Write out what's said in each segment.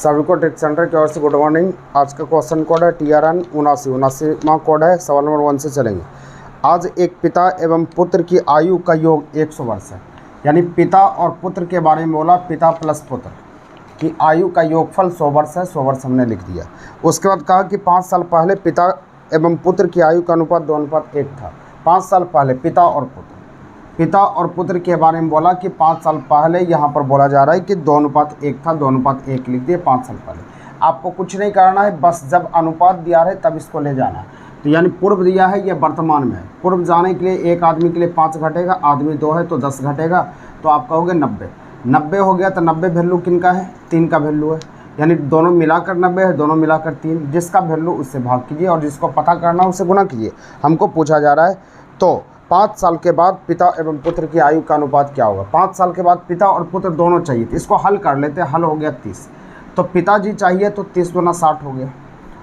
सभी को take centre की ओर से गुड मॉर्निंग। आज का क्वेश्चन कोड है TRN 79 कोड है। सवाल नंबर 1 से चलेंगे। आज एक पिता एवं पुत्र की आयु का योग 100 वर्ष है। यानी पिता और पुत्र के बारे में बोला, पिता प्लस पुत्र की आयु का योगफल 100 वर्ष है। 100 वर्ष हमने लिख दिया। उसके बाद कहा कि 5 साल पहले पिता एवं पुत्र की आयु का अनुपात 2:1 था। 5 साल पहले पिता और पुत्र के बारे में बोला कि 5 साल पहले यहाँ पर बोला जा रहा है कि 2:1 था। 2:1 लिख दिए 5 साल पहले। आपको कुछ नहीं करना है, बस जब अनुपात दिया है तब इसको ले जाना है। तो यानी पूर्व दिया है, ये वर्तमान में है। पूर्व जाने के लिए एक आदमी के लिए 5 घटेगा, आदमी 2 है तो 10 घटेगा, तो आप कहोगे 90। 90 हो गया तो 90 वैल्यू किन का है? 3 का वैल्यू है। यानी दोनों मिलाकर 90 है, दोनों मिलाकर 3। जिसका वैल्यू उससे भाग कीजिए और जिसको पता करना उससे गुणा कीजिए। हमको पूछा जा रहा है तो 5 साल के बाद पिता एवं पुत्र की आयु का अनुपात क्या होगा। 5 साल के बाद पिता और पुत्र दोनों चाहिए, तो इसको हल कर लेते हैं। हल हो गया 30। तो पिताजी चाहिए तो 30 गुना 60 हो गया,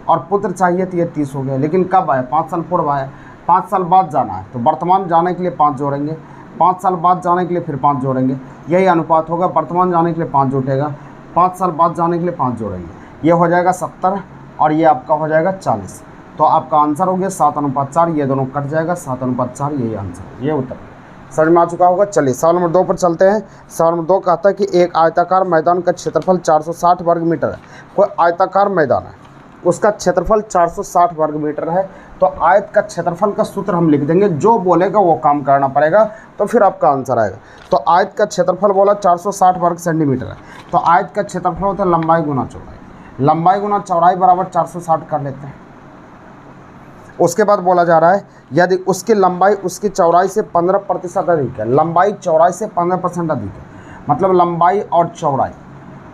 और पुत्र चाहिए तो ये 30 हो गया। लेकिन कब आया? 5 साल पूर्व आया। 5 साल बाद जाना है तो वर्तमान जाने के लिए 5 जोड़ेंगे, 5 साल बाद जाने के लिए फिर 5 जोड़ेंगे। यही अनुपात होगा। वर्तमान जाने के लिए 5 जुटेगा, 5 साल बाद जाने के लिए 5 जोड़ेंगे। ये हो जाएगा 70 और ये आपका हो जाएगा 40। तो आपका आंसर हो गया 7:4। ये दोनों कट जाएगा, 7:4 यही आंसर, ये उत्तर समझ में आ चुका होगा। चलिए सवाल नंबर 2 पर चलते हैं। सवाल नंबर 2 कहता है कि एक आयताकार मैदान का क्षेत्रफल 460 वर्ग मीटर है। कोई आयताकार मैदान है, उसका क्षेत्रफल 460 वर्ग मीटर है। तो आयत का क्षेत्रफल का सूत्र हम लिख देंगे, जो बोलेगा वो काम करना पड़ेगा, तो फिर आपका आंसर आएगा। तो आयत का क्षेत्रफल बोला 460 वर्ग सेंटीमीटर है। तो आयत का क्षेत्रफल होता है लंबाई गुना चौड़ाई। लंबाई गुना चौड़ाई बराबर 460 कर लेते हैं। उसके बाद बोला जा रहा है यदि उसकी लंबाई उसकी चौड़ाई से 15% अधिक है। लंबाई चौड़ाई से 15% अधिक है, मतलब लंबाई और चौड़ाई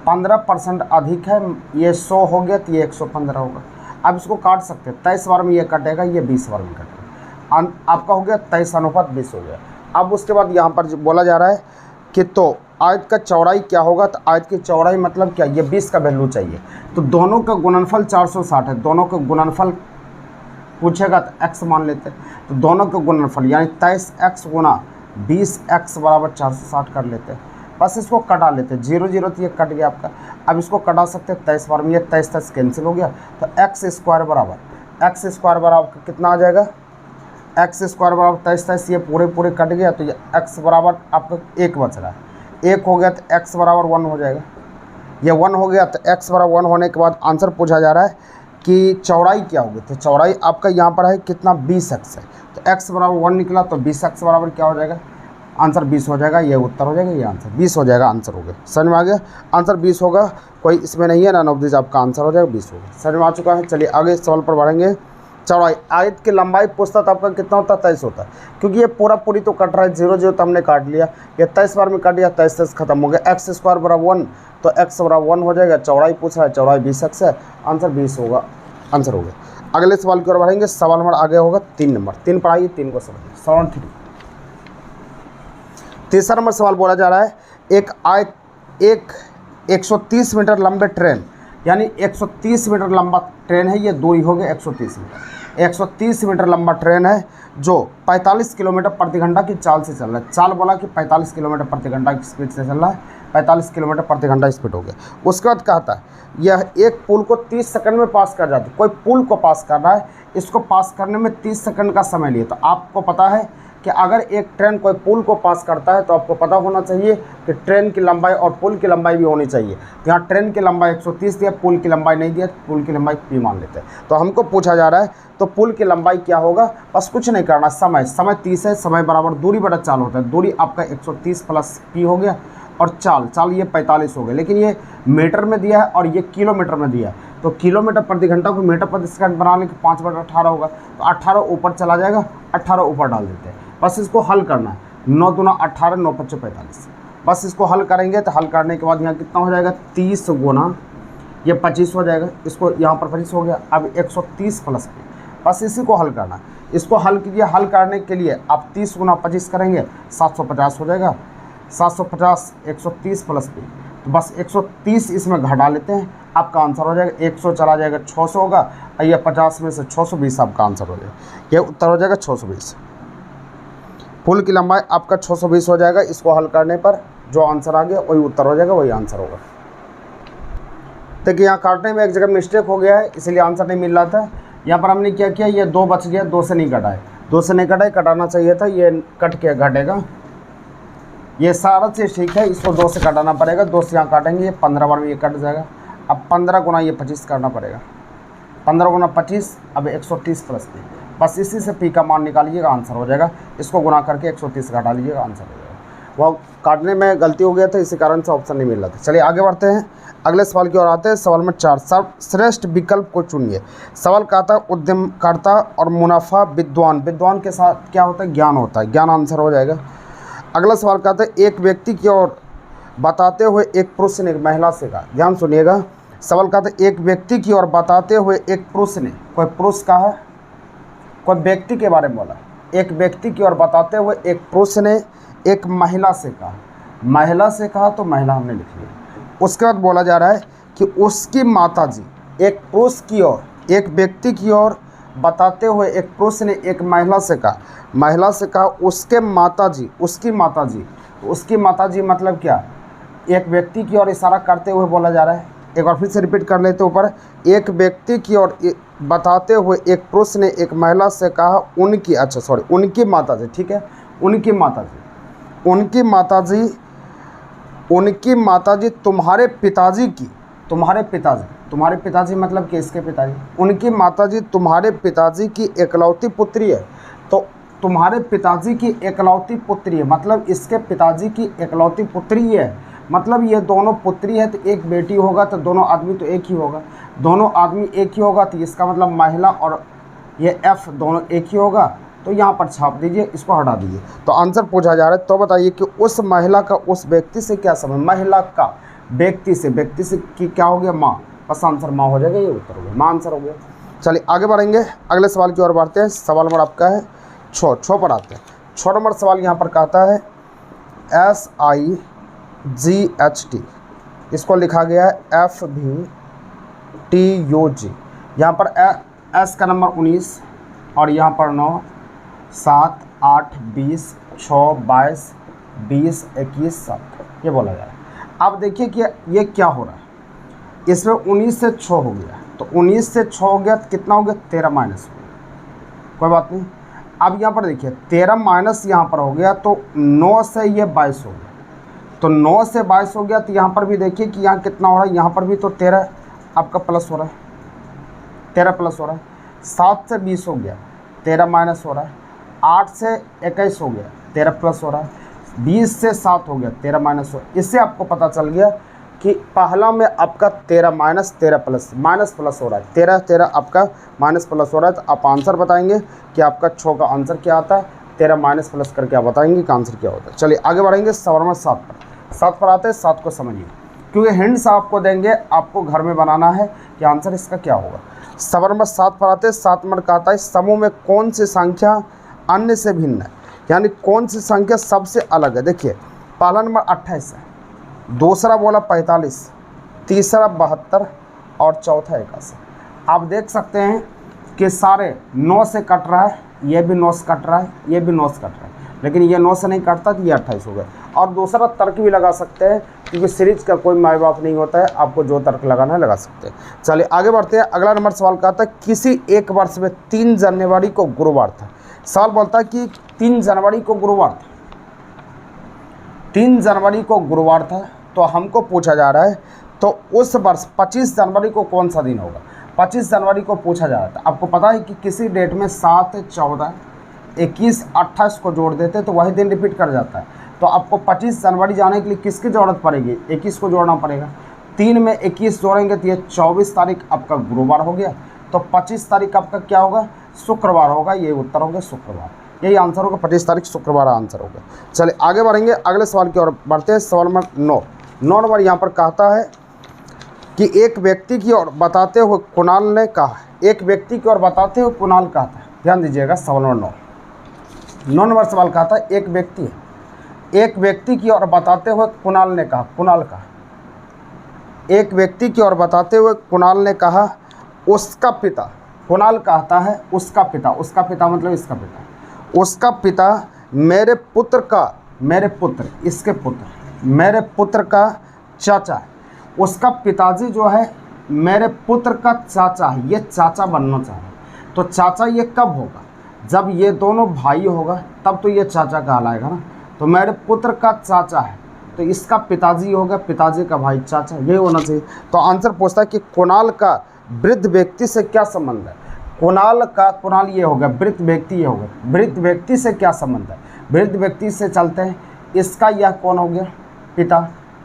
15% अधिक है। ये 100 हो गया तो ये 115 होगा। अब इसको काट सकते हैं। 23 बार में ये कटेगा, ये 20 बार में कटेगा। आपका हो गया 23:20 हो गया। अब उसके बाद यहाँ पर बोला जा रहा है कि तो आयत का चौड़ाई क्या होगा। तो आयत की चौड़ाई मतलब क्या? ये 20 का वैल्यू चाहिए। तो दोनों का गुणनफल 460 है। दोनों का गुणनफल पूछेगा तो x मान लेते हैं। तो दोनों के गुणनफल यानी 23x गुना 20x बराबर 460 कर लेते हैं। बस इसको कटा लेते हैं। 0 0 तो ये कट गया आपका। अब इसको कटा सकते हैं 23 बार में, ये 23 कैंसिल हो गया। तो x² बराबर कितना आ जाएगा? x² बराबर 23, ये पूरे कट गया। तो ये x बराबर आपका 1 बच रहा है। 1 हो गया तो x बराबर 1 हो जाएगा। ये 1 हो गया तो x बराबर 1 होने के बाद आंसर पूछा जा रहा है कि चौड़ाई क्या होगी। तो चौड़ाई आपका यहाँ पर है कितना? 20x है। तो x बराबर 1 निकला, तो 20x बराबर क्या हो जाएगा? आंसर 20 हो जाएगा। ये उत्तर हो जाएगा, ये आंसर 20 हो जाएगा। आंसर हो गया, समझ में आ गया। आंसर 20 होगा, कोई इसमें नहीं है। नन ऑफ दिस आपका आंसर हो जाएगा 20 होगा। समझ में आ चुका है। चलिए आगे सवाल पर बढ़ेंगे। चौड़ाई आयत की लंबाई पूछता तो आपका कितना होता है? 23 होता है, क्योंकि ये पूरी तो कट रहा है। 0 0 तो हमने काट लिया, ये 23 बार में काट दिया, 23 खत्म हो गया। x² बराबर 1, तो x बराबर 1 हो जाएगा। चौड़ाई पूछ रहा है, चौड़ाई 20x है, आंसर 20 होगा। आंसर हो गया। अगले सवाल की ओर बढ़ेंगे। सवाल नंबर आगे होगा 3 नंबर। 3 पढ़ाइए, 3 को समझिए। सवाल 3, तीसरा नंबर सवाल बोला जा रहा है एक 130 मीटर लंबे ट्रेन, यानी 130 मीटर लंबा ट्रेन है। ये दूरी हो गई 130 मीटर। 130 मीटर लंबा ट्रेन है जो 45 किलोमीटर प्रति घंटा की चाल से चल रहा है। चाल बोला कि 45 किलोमीटर प्रति घंटा की स्पीड से चल रहा है। 45 किलोमीटर प्रति घंटा स्पीड हो गया। उसके बाद कहता है यह एक पुल को 30 सेकंड में पास कर जाती है। कोई पुल को पास कर रहा है, इसको पास करने में 30 सेकंड का समय लिए। तो आपको पता है कि अगर एक ट्रेन कोई पुल को पास करता है तो आपको पता होना चाहिए कि ट्रेन की लंबाई और पुल की लंबाई भी होनी चाहिए। तो यहाँ ट्रेन की लंबाई 130 दिया, पुल की लंबाई नहीं दिया, पुल की लंबाई p मान लेते हैं। तो हमको पूछा जा रहा है तो पुल की लंबाई क्या होगा। बस कुछ नहीं करना, समय 30 है। समय बराबर दूरी बटा चाल होता है। दूरी आपका 130 प्लस p हो गया, और चाल ये 45 हो गया। लेकिन ये मीटर में दिया है और ये किलोमीटर में दिया है। तो किलोमीटर प्रति घंटा को मीटर प्रति सेकंड बनाने के 5/18 होगा। तो 18 ऊपर चला जाएगा, 18 ऊपर डाल देते हैं। बस इसको हल करना है। 9 दूना 18, 9 5 45। बस इसको हल करेंगे तो हल करने के बाद यहाँ कितना हो जाएगा? 30 गुना ये 25 हो जाएगा। इसको यहाँ पर 25 हो गया। अब 130 प्लस p, बस इसी को हल करना है। इसको हल कीजिए। हल करने के लिए आप 30 गुना 25 करेंगे, 750 हो जाएगा। 750 130 प्लस p, तो बस 130 इसमें घटा लेते हैं। आपका आंसर हो जाएगा 100 चला जाएगा 600 होगा, और ये 50 में से 620 आपका आंसर हो जाएगा। ये उत्तर हो जाएगा 620। पुल की लंबाई आपका 620 हो जाएगा। इसको हल करने पर जो आंसर आ गया वही उत्तर हो जाएगा, वही आंसर होगा। देखिए यहाँ काटने में एक जगह मिस्टेक हो गया है, इसलिए आंसर नहीं मिल रहा था। यहाँ पर हमने क्या किया, ये 2 बच गया, 2 से नहीं कटा है, 2 से नहीं कटा है, कटाना चाहिए था, ये कट के घटेगा। ये सारा चीज़ ठीक है, इसको 2 से कटाना पड़ेगा, 2 से यहाँ काटेंगे, ये 15 बार में ये कट जाएगा। अब 15 गुना ये 25 करना पड़ेगा, 15 गुना 25, अब 130 प्लस 3, बस इसी से पी का मान निकालिएगा, आंसर हो जाएगा। इसको गुना करके 130 घटा लीजिएगा, आंसर हो जाएगा। वह काटने में गलती हो गया था, इसी कारण से ऑप्शन नहीं मिल रहा था। चलिए आगे बढ़ते हैं, अगले सवाल की ओर आते हैं। सवाल नंबर 4, सर्वश्रेष्ठ विकल्प को चुनिए। सवाल का था उद्यमकर्ता और मुनाफा विद्वान। विद्वान के साथ क्या होता है, ज्ञान होता है, ज्ञान आंसर हो जाएगा। अगला सवाल का था एक व्यक्ति की ओर बताते हुए एक पुरुष ने एक महिला से कहा। ध्यान सुनिएगा, सवाल का था एक व्यक्ति की ओर बताते हुए एक पुरुष ने, कोई पुरुष का है, कोई व्यक्ति के बारे में बोला। एक व्यक्ति की ओर बताते हुए एक पुरुष ने एक महिला से कहा। महिला से कहा तो महिला हमने लिख लिया। उसके बाद बोला जा रहा है कि उसकी माताजी, एक पुरुष की ओर, एक व्यक्ति की ओर बताते हुए एक पुरुष ने एक महिला से कहा। महिला से कहा उसके माताजी, उसकी माताजी, उसकी माताजी मतलब क्या, एक व्यक्ति की ओर इशारा करते हुए बोला जा रहा है। एक बार फिर से रिपीट कर लेते ऊपर, एक व्यक्ति की ओर बताते हुए एक पुरुष ने एक महिला से कहा उनकी, अच्छा सॉरी, उनकी माताजी, ठीक है, उनकी माताजी, उनकी माताजी, उनकी माताजी तुम्हारे पिताजी की, तुम्हारे पिताजी, तुम्हारे पिताजी मतलब कि इसके पिताजी, उनकी माताजी तुम्हारे पिताजी की एकलौती पुत्री है। तो तुम्हारे पिताजी की एकलौती पुत्री है मतलब इसके पिताजी की एकलौती पुत्री है, मतलब ये दोनों पुत्री है, तो एक बेटी होगा तो दोनों आदमी तो एक ही होगा, दोनों आदमी एक ही होगा, तो इसका मतलब महिला और ये एफ दोनों एक ही होगा। तो यहाँ पर छाप दीजिए, इसको हटा दीजिए। तो आंसर पूछा जा रहा है, तो बताइए कि उस महिला का उस व्यक्ति से क्या संबंध। महिला का व्यक्ति से, व्यक्ति से की क्या हो गया, माँ, बस आंसर माँ हो जाएगा, ये उत्तर हो गया, माँ आंसर हो गया। चलिए आगे बढ़ेंगे, अगले सवाल की ओर बढ़ते हैं। सवाल नंबर आपका है 6 पर आते हैं। 6 नंबर सवाल यहाँ पर कहता है SIGHT, इसको लिखा गया है FVTUG। यहाँ पर एस का नंबर 19 और यहाँ पर 9, 7, 8, 20, 6, 22, 20, 21, 7, ये बोला जा रहा है। अब देखिए कि ये क्या हो रहा है, इसमें 19 से 6 हो गया, तो 19 से 6 हो गया तो कितना हो गया, 13 माइनस हो गया, कोई बात नहीं। अब यहाँ पर देखिए 13 माइनस यहाँ पर हो गया, तो 9 से ये 22 हो गया, तो 9 से 22 हो गया, तो यहाँ पर भी देखिए कि यहाँ कितना हो रहा है, यहाँ पर भी तो 13 आपका प्लस हो रहा है, 13 प्लस हो रहा है। 7 से 20 हो गया, 13 माइनस हो रहा है। 8 से 21 हो गया, 13 प्लस हो रहा है। 20 से 7 हो गया, 13 माइनस हो। इससे आपको पता चल गया कि पहला में आपका 13 माइनस 13 प्लस, माइनस प्लस हो रहा है, 13 आपका माइनस प्लस हो रहा है। तो आप आंसर बताएंगे कि आपका 6 का आंसर क्या आता है, 13 माइनस प्लस करके आप बताएंगे कि आंसर क्या होता है। चलिए आगे बढ़ेंगे, सवाल नंबर 7 पर। 7 पर आते हैं, 7 को समझिए, क्योंकि हिंट्स आपको देंगे, आपको घर में बनाना है कि आंसर इसका क्या होगा। सवाल नंबर 7 पर आते हैं। 7 नंबर कहता है समूह में कौन सी संख्या अन्य से भिन्न है, यानी कौन सी संख्या सबसे अलग है। देखिए पहला नंबर 28 है, दूसरा बोला 45, तीसरा 72 और चौथा 81। आप देख सकते हैं कि सारे 9 से कट रहा है, ये भी 9 से कट रहा है, ये भी 9 से कट रहा है, लेकिन ये 9 से नहीं कटता तो ये 28 हो गया। और दूसरा तर्क भी लगा सकते हैं, क्योंकि सीरीज का कोई माई बाप नहीं होता है, आपको जो तर्क लगाना है लगा सकते हैं। चलिए आगे बढ़ते हैं। अगला नंबर सवाल का था किसी एक वर्ष में 3 जनवरी को गुरुवार था। सवाल बोलता है कि 3 जनवरी को गुरुवार था, 3 जनवरी को गुरुवार था, तो हमको पूछा जा रहा है तो उस वर्ष 25 जनवरी को कौन सा दिन होगा। 25 जनवरी को पूछा जा रहा था। आपको पता है कि किसी डेट में 7, 14, 21, 28 को जोड़ देते तो वही दिन रिपीट कर जाता है। तो आपको 25 जनवरी जाने के लिए किसकी ज़रूरत पड़ेगी, 21 को जोड़ना पड़ेगा। 3 में 21 जोड़ेंगे तो ये 24 तारीख आपका गुरुवार हो गया, तो 25 तारीख आपका क्या होगा, शुक्रवार होगा। ये उत्तर होगा शुक्रवार, यही आंसर होगा, 25 तारीख शुक्रवार आंसर होगा। चलिए आगे बढ़ेंगे, अगले सवाल की ओर बढ़ते हैं। सवाल नंबर 9 नंबर यहाँ पर कहता है कि एक व्यक्ति की ओर बताते हुए कुणाल ने कहा, एक व्यक्ति की ओर बताते हुए कुणाल कहता है। ध्यान दीजिएगा, सवाल नंबर 9 नंबर सवाल कहता है एक व्यक्ति है, एक व्यक्ति की ओर बताते हुए कुणाल ने कहा, कुणाल का एक व्यक्ति की ओर बताते हुए कुणाल ने कहा उसका पिता, कुणाल कहता है उसका पिता, उसका पिता मतलब इसका पिता, उसका पिता मेरे पुत्र का, मेरे पुत्र, इसके पुत्र, मेरे पुत्र का चाचा है। उसका पिताजी जो है मेरे पुत्र का चाचा है, ये चाचा बनना चाहिए। तो चाचा ये कब होगा, जब ये दोनों भाई होगा तब तो ये चाचा कहलाएगा ना। तो मेरे पुत्र का चाचा है, तो इसका पिताजी होगा, पिताजी का भाई चाचा, ये होना चाहिए। तो आंसर पूछता है कि कुणाल का वृद्ध व्यक्ति से क्या संबंध है। कुणाल ये होगा, वृद्ध व्यक्ति ये होगा, वृद्ध व्यक्ति से क्या संबंध है। वृद्ध व्यक्ति से चलते हैं, इसका यह कौन हो गया,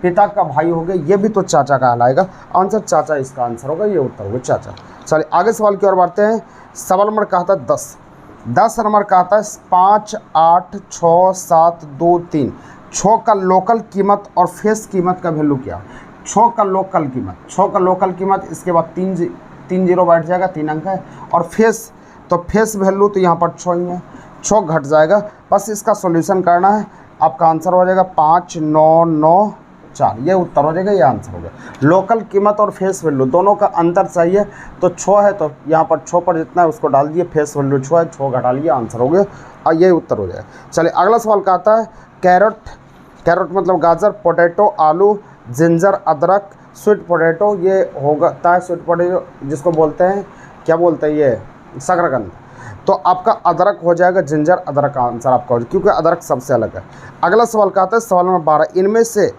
पिता का भाई हो गया, ये भी तो चाचा कहलाएगा। आंसर चाचा इसका आंसर होगा, ये उत्तर होगा चाचा। चलिए आगे सवाल की ओर बढ़ते हैं। सवाल नंबर कहता है 10 नंबर कहता है 5, 8, 6, 7, 2, 3। 6 का लोकल कीमत और फेस कीमत का वैल्यू क्या। 6 का लोकल कीमत, इसके बाद 3 जीरो बैठ जाएगा, 3 अंक है। और फेस वैल्यू तो यहाँ पर 6 ही है, 6 घट जाएगा। बस इसका सॉल्यूशन करना है, आपका आंसर हो जाएगा 5, 9, 9, 4, ये उत्तर हो जाएगा, ये आंसर हो गया। लोकल कीमत और फेस वैल्यू दोनों का अंतर चाहिए, तो 6 है तो यहाँ पर 6 पर जितना है उसको डाल दिए, फेस वैल्यू 6 है, 6 घटा लिए, आंसर हो गया और ये उत्तर हो जाएगा। चलिए अगला सवाल का आता है कैरेट मतलब गाजर, पोटैटो आलू, जिंजर अदरक, स्वीट पोटैटो, ये होता है स्वीट पोटैटो जिसको बोलते हैं, क्या बोलते हैं ये, शकरकंद। तो आपका अदरक हो जाएगा, जिंजर अदरक का आंसर आपका हो जाएगा, क्योंकि अदरक सबसे अलग है। अगला सवाल का आता है सवाल नंबर 12, इनमें से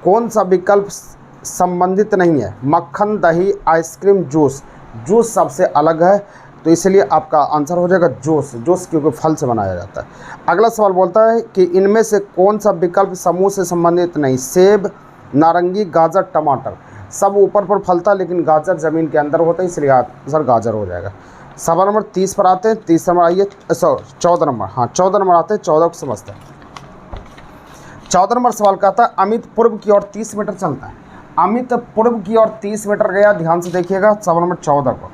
कौन सा विकल्प संबंधित नहीं है। मक्खन, दही, आइसक्रीम, जूस सबसे अलग है, तो इसलिए आपका आंसर हो जाएगा जूस क्योंकि फल से बनाया जाता है। अगला सवाल बोलता है कि इनमें से कौन सा विकल्प समूह से संबंधित नहीं। सेब, नारंगी, गाजर, टमाटर, सब ऊपर पर फलता है लेकिन गाजर ज़मीन के अंदर होता है, इसलिए आंसर गाजर हो जाएगा। सवाल नंबर 30 पर आते हैं। 30 नंबर आइए, 14 नंबर, हाँ 14 नंबर आते हैं, 14 को समझते हैं। 14 नंबर सवाल का आता है अमित पूर्व की ओर 30 मीटर चलता है। अमित पूर्व की ओर 30 मीटर गया, ध्यान से देखिएगा सवाल नंबर 14 को।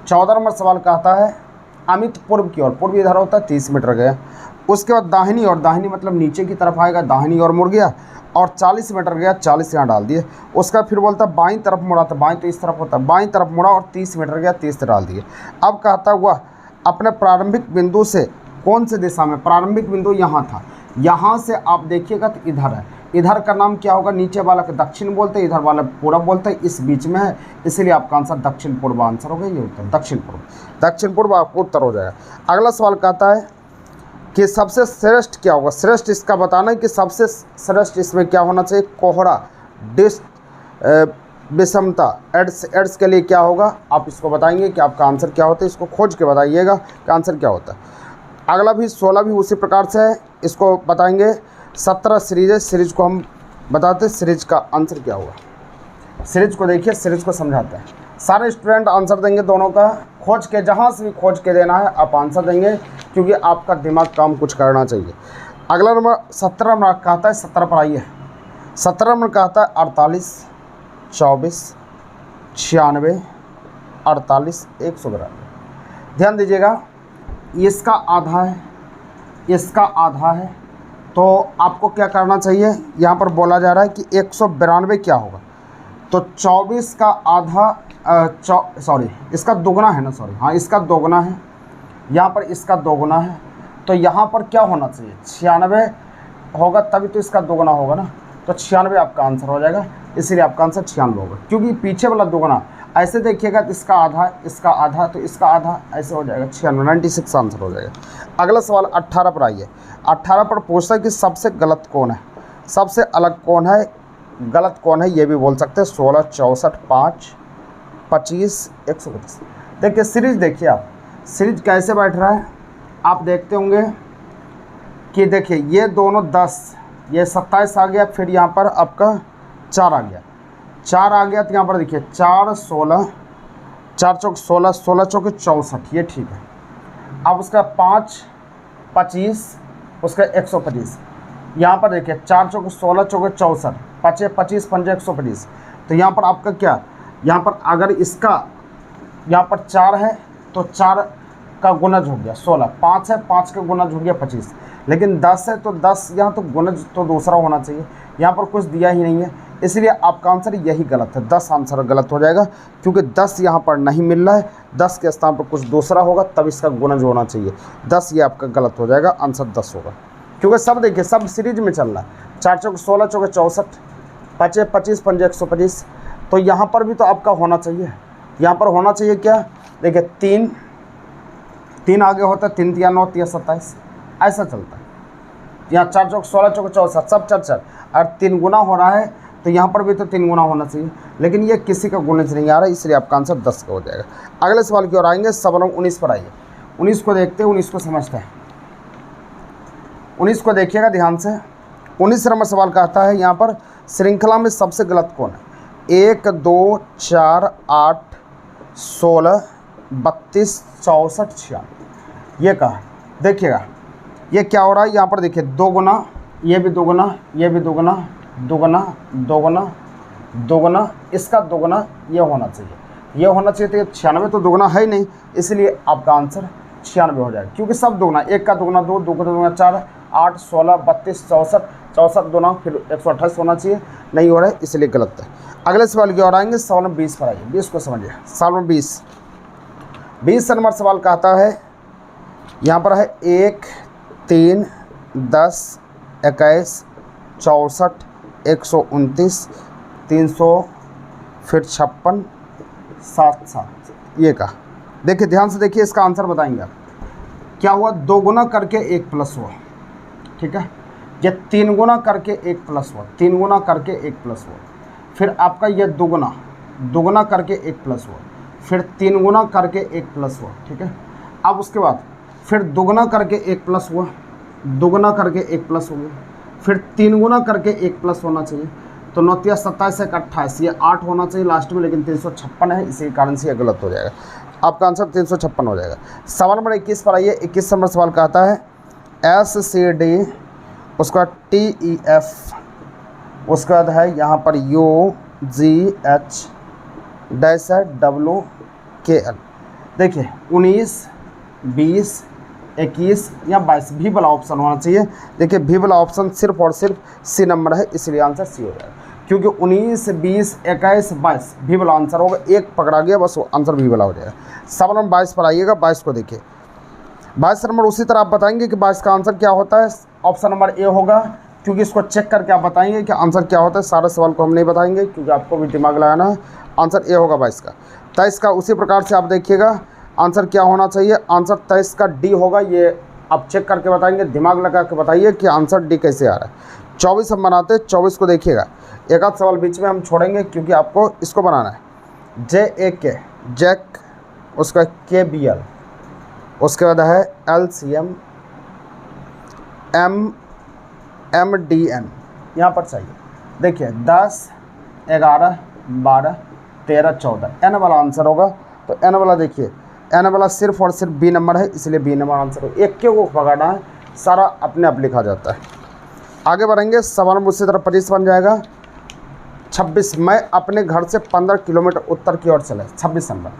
14 नंबर सवाल का आता है अमित पूर्व की ओर, पूर्व इधर होता है, 30 मीटर गया। उसके बाद दाहिनी ओर, दाहिनी मतलब नीचे की तरफ आएगा, दाहिनी ओर मुड़ गया और 40 मीटर गया, 40 यहाँ डाल दिए। उसका फिर बोलता है बाईं तरफ मुड़ा, तो बाईं तो इस तरफ होता है, बाईं तरफ मुड़ा और 30 मीटर गया, 30 डाल दिए। अब कहता हुआ अपने प्रारंभिक बिंदु से कौन से दिशा में, प्रारंभिक बिंदु यहाँ था, यहाँ से आप देखिएगा तो इधर है, इधर का नाम क्या होगा, नीचे वाला का दक्षिण बोलते हैं, इधर वाला पूरब बोलते हैं, इस बीच में है, इसलिए आपका आंसर दक्षिण पूर्व आंसर होगा, ये उत्तर दक्षिण पूर्व आपको उत्तर हो जाएगा। अगला सवाल कहता है कि सबसे श्रेष्ठ क्या होगा। श्रेष्ठ इसका बताना है कि सबसे श्रेष्ठ इसमें क्या होना चाहिए। कोहरा, विषमता, एड्स के लिए क्या होगा, आप इसको बताएंगे कि आपका आंसर क्या होता है, इसको खोज के बताइएगा कि आंसर क्या होता है। अगला भी 16 भी उसी प्रकार से है, इसको बताएंगे। 17 सीरीज है, सीरीज को हम बताते हैं, सीरीज का आंसर क्या होगा। सीरीज को देखिए, सीरीज को समझाते हैं। सारे स्टूडेंट आंसर देंगे दोनों का, खोज के, जहाँ से भी खोज के देना है आप आंसर देंगे, क्योंकि आपका दिमाग काम कुछ करना चाहिए। अगला नंबर 17 नंबर कहता है, 17 पर आइए। 17 नंबर कहता है 48, 24, 96, 48, 192। ध्यान दीजिएगा, इसका आधा है, इसका आधा है, तो आपको क्या करना चाहिए। यहाँ पर बोला जा रहा है कि 192 क्या होगा, तो 24 का आधा, इसका दोगुना है ना, हाँ इसका दोगुना है, यहाँ पर इसका दोगुना है, तो यहाँ पर क्या होना चाहिए, 96 होगा, तभी तो इसका दोगुना होगा ना, तो 96 आपका आंसर हो जाएगा, इसीलिए आपका आंसर 96 होगा, क्योंकि पीछे वाला दोगुना। ऐसे देखिएगा तो इसका आधा, इसका आधा, तो इसका आधा, ऐसे हो जाएगा 96, 96 आंसर हो जाएगा। अगला सवाल 18 पर आइए। 18 पर पूछता है कि सबसे गलत कौन है, सबसे अलग कौन है, गलत कौन है, ये भी बोल सकते हैं। 16, 64, 5, 25, 125। देखिए सीरीज, देखिए आप सीरीज कैसे बैठ रहा है, आप देखते होंगे कि देखिए ये दोनों 10, ये 27 आ गया, फिर यहाँ पर आपका 4 आ गया, 4 आ गया, तो यहाँ पर देखिए 4, 16, 4 चौक 16, 16 चौक 64, ये ठीक है। अब उसका 5, 25, उसका 125, यहाँ पर देखिए 4 चौक 16, चौक 64, 5, 25, 5, 125। तो यहाँ पर आपका क्या, यहाँ पर अगर इसका यहाँ पर 4 है तो 4 का गुणज हो गया 16, 5 है 5 का गुणज हो गया 25, लेकिन 10 है तो 10 यहाँ तो गुणज तो दूसरा होना चाहिए, यहाँ पर कुछ दिया ही नहीं है, इसलिए आपका आंसर यही गलत है। 10 आंसर गलत हो जाएगा, क्योंकि 10 यहाँ पर नहीं मिल रहा है, 10 के स्थान पर कुछ दूसरा होगा, तब इसका गुणज होना चाहिए। 10 ये आपका गलत हो जाएगा, आंसर 10 होगा, क्योंकि सब देखिए सब सीरीज में चल रहा है। 4 चौक 16, चौक 64, 5, 25, 5, 125, तो यहाँ पर भी तो आपका होना चाहिए, यहाँ पर होना चाहिए क्या, देखिए 3 आगे होता है, 3 × 9 = 27, ऐसा चलता है। यहाँ 4 चौक 16, चौक 64, सब 4 और 3 गुना हो रहा है, तो यहाँ पर भी तो 3 गुना होना चाहिए, लेकिन ये किसी का गुणज नहीं आ रहा है, इसलिए आपका आंसर 10 का हो जाएगा। अगले सवाल की ओर आएंगे, सवाल 19 पर आइए। 19 को देखते हैं, 19 को समझते हैं। 19 को देखिएगा ध्यान से। 19 नंबर सवाल कहता है यहाँ पर, श्रृंखला में सबसे गलत कौन है। 1 2 4 8 16 32 64 96, ये कहा। देखिएगा ये क्या हो रहा है, यहाँ पर देखिए 2 गुना, ये भी 2 गुना, ये भी 2 गुना, 2 गुना, 2 गुना, 2 गुना, इसका 2 गुना, ये होना चाहिए, ये होना चाहिए। तो 96 तो 2 गुना है ही नहीं, इसलिए आपका आंसर 96 हो जाएगा, क्योंकि सब 2 गुना, 1 का 2 गुना 2, 2 का 2 गुना 4, 8 16 32 64, 64 2 गुना, फिर 128 होना चाहिए, नहीं हो रहा है, इसलिए गलत है। अगले सवाल की ओर आएंगे, सवाल नंबर 20 पर आइए। 20 को समझिए, सवाल नंबर 20 नंबर सवाल कहता है, यहाँ पर है 1 3 10 21 64 129 300 फिर 56 7 ये का। देखिए ध्यान से देखिए, इसका आंसर बताएंगे आप। क्या हुआ, 2 गुना करके 1 प्लस हुआ, ठीक है। ये 3 गुना करके 1 प्लस हुआ, 3 गुना करके 1 प्लस हुआ, फिर आपका ये 2 गुना करके 1 प्लस हुआ, फिर 3 गुना करके 1 प्लस हुआ, ठीक है। अब उसके बाद फिर 2 गुना करके 1 प्लस हुआ, 2 गुना करके 1 प्लस हो गया, फिर 3 गुना करके 1 प्लस होना चाहिए, तो 9 × 27 = 28, ये 8 होना चाहिए लास्ट में, लेकिन 356 है, इसी कारण से ये गलत हो जाएगा। आपका आंसर 356 हो जाएगा। सवाल नंबर 21 पर आइए। 21 नंबर सवाल कहता है, SCD, उसका TEF, उसके बाद है यहाँ पर UGH WKL। देखिए 19 20 21 या 22 भी वाला ऑप्शन होना चाहिए। देखिए भी वाला ऑप्शन सिर्फ और सिर्फ सी नंबर है, इसलिए आंसर सी हो जाएगा, क्योंकि 19 20 21 22 भी वाला आंसर होगा, एक पकड़ा गया बस वो आंसर भी वाला हो जाएगा। सवाल नंबर 22 पर आइएगा। 22 को देखिए। 22 नंबर उसी तरह आप बताएंगे कि 22 का आंसर क्या होता है। ऑप्शन नंबर ए होगा, क्योंकि इसको चेक करके आप बताएंगे कि आंसर क्या होता है। सारे सवाल को हम नहीं बताएंगे, क्योंकि आपको भी दिमाग लगाना है। आंसर ए होगा 22 का। 23 का उसी प्रकार से आप देखिएगा, आंसर क्या होना चाहिए। आंसर 23 का डी होगा, ये आप चेक करके बताएंगे, दिमाग लगा के बताइए कि आंसर डी कैसे आ रहा है। 24 हम बनाते हैं। 24 को देखिएगा, एक आध सवाल बीच में हम छोड़ेंगे, क्योंकि आपको इसको बनाना है। JAK जैक, उसका KBL, उसके बाद है LCM MDN, यहाँ पर चाहिए। देखिए 10 11 12 13 14 एन वाला आंसर होगा। तो एन वाला देखिए, एन वाला सिर्फ और सिर्फ बी नंबर है, इसलिए बी नंबर आंसर हो। एक के को पकड़ना है, सारा अपने आप लिखा जाता है। आगे बढ़ेंगे। सवाल नंबर उसी तरह 25 बन जाएगा। 26, मैं अपने घर से 15 किलोमीटर उत्तर की ओर चला। 26 नंबर,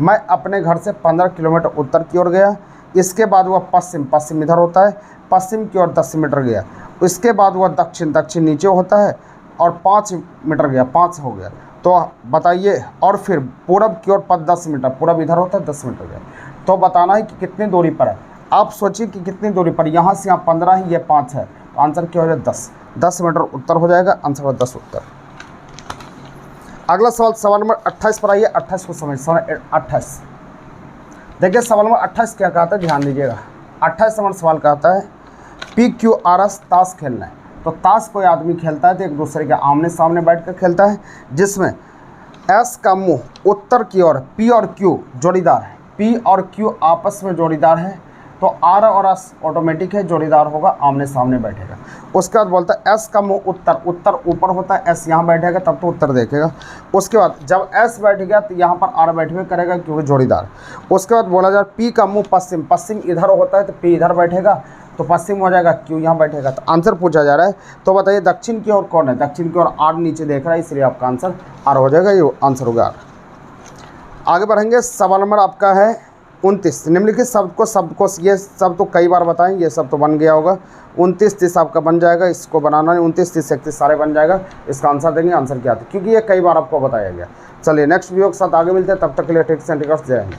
मैं अपने घर से 15 किलोमीटर उत्तर की ओर गया। इसके बाद वह पश्चिम इधर होता है, पश्चिम की ओर 10 मीटर गया। इसके बाद वह दक्षिण नीचे होता है, और 5 मीटर गया, 5 हो गया। तो बताइए, और फिर पूरब की ओर 10 मीटर, पूरब इधर होता है, 10 मीटर गया। तो बताना है कि कितनी दूरी पर है। आप सोचिए कि कितनी दूरी पर, यहाँ से यहाँ 15 है, ये 5 है, तो आंसर क्या हो जाएगा 10 मीटर उत्तर हो जाएगा। आंसर हो 10 उत्तर। अगला सवाल, सवाल नंबर 28 पर आइए। 28 को समझ, सवाल 28 देखिए। सवाल नंबर 28 क्या कहता है, ध्यान दीजिएगा। 28 नंबर सवाल कहता है, PQRS ताश खेलना है। तो ताश कोई आदमी खेलता है तो एक दूसरे के आमने सामने बैठ कर खेलता है, जिसमें एस का मुंह उत्तर की ओर, पी और क्यू जोड़ीदार है, पी और क्यू आपस में जोड़ीदार है, तो आर और एस ऑटोमेटिक है, जोड़ीदार होगा, आमने सामने बैठेगा। उसके बाद बोलता है एस का मुंह उत्तर ऊपर होता है, एस यहाँ बैठेगा तब तो उत्तर देखेगा। उसके बाद जब एस बैठ गया तो यहाँ पर आर बैठवे करेगा, क्योंकि जोड़ीदार। उसके बाद बोला जाए पी का मुंह पश्चिम इधर होता है, तो पी इधर बैठेगा, तो पश्चिम हो जाएगा, क्यों यहाँ बैठेगा। तो आंसर पूछा जा रहा है, तो बताइए दक्षिण की ओर कौन है। दक्षिण की ओर आर नीचे देख रहा है, इसलिए आपका आंसर आर हो जाएगा, ये आंसर होगा आर। आगे बढ़ेंगे। सवाल नंबर आपका है 29। निम्नलिखित शब्द को ये सब तो कई बार बताएं, ये सब तो बन गया होगा। 29 30 आपका बन जाएगा, इसको बनाना नहीं। 29 30 31 सारे बन जाएगा। इसका आंसर देंगे, आंसर क्या था, क्योंकि ये कई बार आपको बताया गया। चलिए नेक्स्ट वीडियो के साथ आगे मिलते हैं, तब तक के लिए टेक्स एंड जय हिंद।